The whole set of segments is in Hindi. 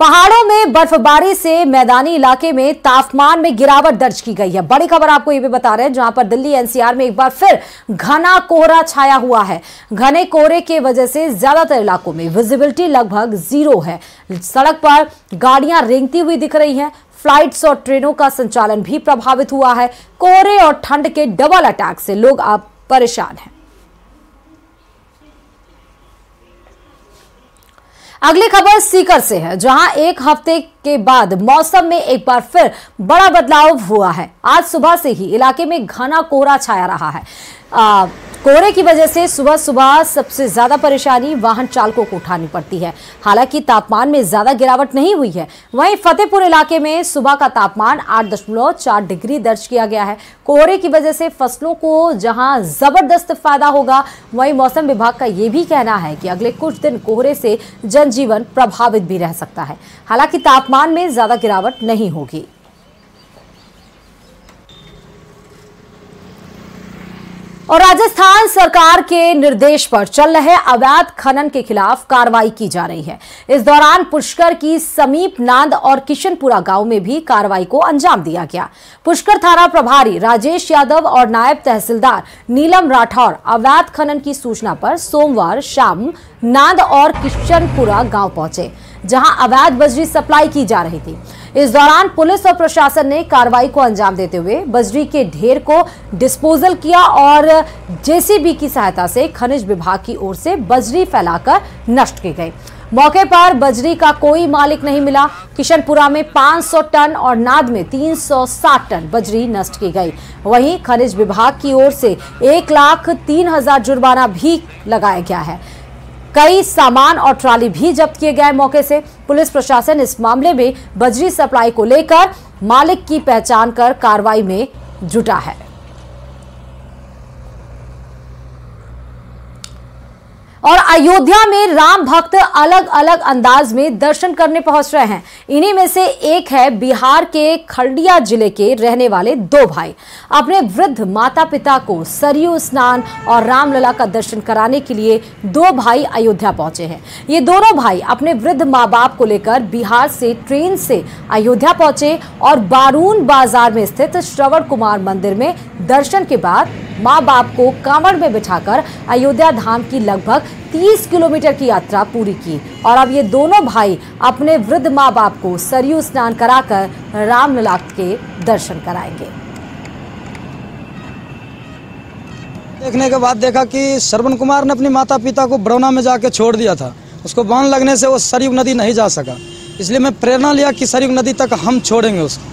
पहाड़ों में बर्फबारी से मैदानी इलाके में तापमान में गिरावट दर्ज की गई है। बड़ी खबर आपको ये भी बता रहे हैं, जहां पर दिल्ली एनसीआर में एक बार फिर घना कोहरा छाया हुआ है। घने कोहरे के वजह से ज्यादातर इलाकों में विजिबिलिटी लगभग जीरो है। सड़क पर गाड़ियां रेंगती हुई दिख रही हैं। फ्लाइट्स और ट्रेनों का संचालन भी प्रभावित हुआ है। कोहरे और ठंड के डबल अटैक से लोग अब परेशान हैं। अगली खबर सीकर से है, जहां एक हफ्ते के बाद मौसम में एक बार फिर बड़ा बदलाव हुआ है। आज सुबह से ही इलाके में घना कोहरा छाया रहा है। कोहरे की वजह से सुबह सुबह सबसे ज्यादा परेशानी वाहन चालकों को उठानी पड़ती है। हालांकि तापमान में ज्यादा गिरावट नहीं हुई है। वहीं फतेहपुर इलाके में सुबह का तापमान 8.4 डिग्री दर्ज किया गया है। कोहरे की वजह से फसलों को जहां जबरदस्त फायदा होगा, वहीं मौसम विभाग का यह भी कहना है कि अगले कुछ दिन कोहरे से जनजीवन प्रभावित भी रह सकता है। हालांकि तापमान में ज्यादा गिरावट नहीं होगी। और राजस्थान सरकार के निर्देश पर चल रहे अवैध खनन के खिलाफ कार्रवाई की जा रही है। इस दौरान पुष्कर की समीप नांद और किशनपुरा गांव में भी कार्रवाई को अंजाम दिया गया। पुष्कर थाना प्रभारी राजेश यादव और नायब तहसीलदार नीलम राठौर अवैध खनन की सूचना पर सोमवार शाम नांद और किशनपुरा गांव पहुंचे, जहां अवैध बजरी सप्लाई की जा रही थी। इस दौरान पुलिस और प्रशासन ने कार्रवाई को अंजाम देते हुए बजरी के ढेर को डिस्पोजल किया और जेसीबी की सहायता से खनिज विभाग की ओर से बजरी फैलाकर नष्ट की गई। मौके पर बजरी का कोई मालिक नहीं मिला। किशनपुरा में 500 टन और नाद में 360 टन बजरी नष्ट की गई। वहीं खनिज विभाग की ओर से 1,03,000 जुर्माना भी लगाया गया है। कई सामान और ट्राली भी जब्त किए गए। मौके से पुलिस प्रशासन इस मामले में बजरी सप्लाई को लेकर मालिक की पहचान कर कार्रवाई में जुटा है। और अयोध्या में राम भक्त अलग अलग अंदाज में दर्शन करने पहुंच रहे हैं। इन्हीं में से एक है बिहार के खगड़िया जिले के रहने वाले दो भाई। अपने वृद्ध माता पिता को सरयू स्नान और रामलला का दर्शन कराने के लिए दो भाई अयोध्या पहुंचे हैं। ये दोनों भाई अपने वृद्ध माँ बाप को लेकर बिहार से ट्रेन से अयोध्या पहुंचे और बारून बाजार में स्थित श्रवण कुमार मंदिर में दर्शन के बाद माँ बाप को कांवड़ में बिठाकर अयोध्या धाम की लगभग 30 किलोमीटर की यात्रा पूरी की। और अब ये दोनों भाई अपने वृद्ध माँ बाप को सरयू स्नान कराकर रामलला के दर्शन कराएंगे। देखने के बाद देखा कि श्रवण कुमार ने अपनी माता पिता को बरौना में जाके छोड़ दिया था। उसको बांध लगने से वो सरयू नदी नहीं जा सका, इसलिए मैं प्रेरणा लिया कि सरयू नदी तक हम छोड़ेंगे उसको।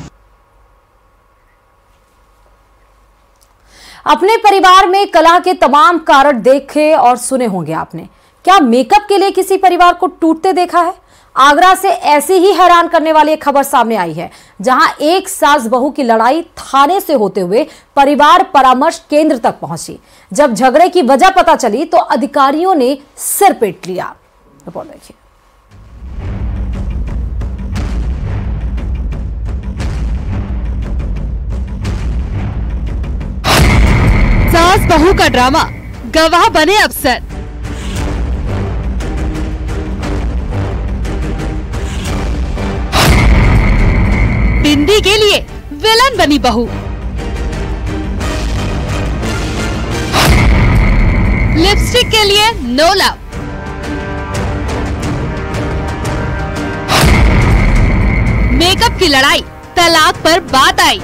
अपने परिवार में कला के तमाम कारण देखे और सुने होंगे आपने। क्या मेकअप के लिए किसी परिवार को टूटते देखा है? आगरा से ऐसी ही हैरान करने वाली एक खबर सामने आई है, जहां एक सास बहू की लड़ाई थाने से होते हुए परिवार परामर्श केंद्र तक पहुंची। जब झगड़े की वजह पता चली तो अधिकारियों ने सिर पीट लिया। रिपोर्ट देखिए। सास बहू का ड्रामा, गवाह बने अफसर। बिंदी के लिए विलन बनी बहू। लिपस्टिक के लिए नो लव। मेकअप की लड़ाई, तलाक पर बात आई।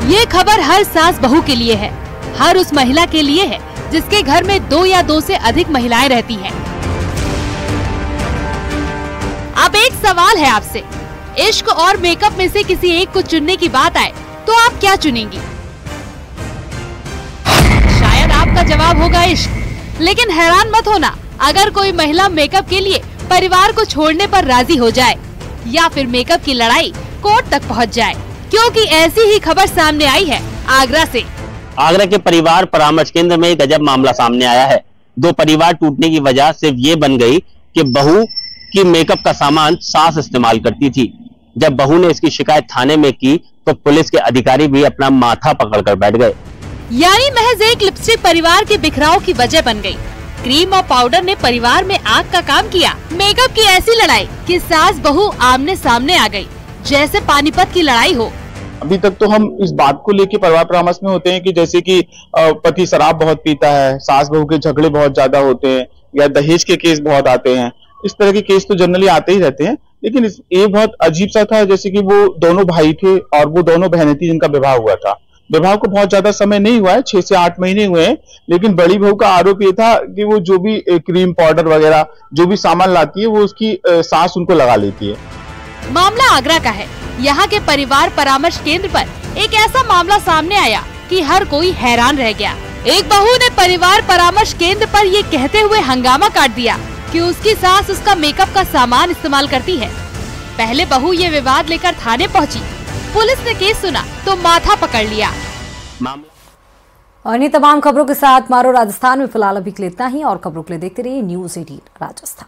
ये खबर हर सास बहू के लिए है, हर उस महिला के लिए है जिसके घर में 2 या 2 से अधिक महिलाएं रहती हैं। अब एक सवाल है आपसे, इश्क और मेकअप में से किसी एक को चुनने की बात आए तो आप क्या चुनेंगी? शायद आपका जवाब होगा इश्क, लेकिन हैरान मत होना अगर कोई महिला मेकअप के लिए परिवार को छोड़ने पर राजी हो जाए या फिर मेकअप की लड़ाई कोर्ट तक पहुंच जाए, क्योंकि ऐसी ही खबर सामने आई है आगरा से। आगरा के परिवार परामर्श केंद्र में गजब मामला सामने आया है। दो परिवार टूटने की वजह सिर्फ ये बन गई कि बहू की मेकअप का सामान सास इस्तेमाल करती थी। जब बहू ने इसकी शिकायत थाने में की तो पुलिस के अधिकारी भी अपना माथा पकड़कर बैठ गए। यानी महज एक लिपस्टिक परिवार के बिखराव की वजह बन गई। क्रीम और पाउडर ने परिवार में आग का काम किया। मेकअप की ऐसी लड़ाई कि सास बहू आमने सामने आ गई, जैसे पानीपत की लड़ाई हो। अभी तक तो हम इस बात को लेके परिवार परामर्श में होते हैं कि जैसे कि पति शराब बहुत पीता है, सास बहू के झगड़े बहुत ज्यादा होते हैं, या दहेज के केस बहुत आते हैं। इस तरह के केस तो जनरली आते ही रहते हैं, लेकिन ये बहुत अजीब सा था, जैसे कि वो दोनों भाई थे और वो दोनों बहनें थी जिनका विवाह हुआ था। विवाह को बहुत ज्यादा समय नहीं हुआ है, 6 से 8 महीने हुए हैं, लेकिन बड़ी बहू का आरोप ये था कि वो जो भी क्रीम पाउडर वगैरह जो भी सामान लाती है वो उसकी सास उनको लगा लेती है। मामला आगरा का है। यहाँ के परिवार परामर्श केंद्र पर एक ऐसा मामला सामने आया कि हर कोई हैरान रह गया। एक बहू ने परिवार परामर्श केंद्र पर ये कहते हुए हंगामा काट दिया कि उसकी सास उसका मेकअप का सामान इस्तेमाल करती है। पहले बहू ये विवाद लेकर थाने पहुंची। पुलिस ने केस सुना तो माथा पकड़ लिया। और इन्हीं तमाम खबरों के साथ मारो राजस्थान में फिलहाल अभी के लिए इतना ही। और खबरों के लिए देखते रहिए News 18 राजस्थान।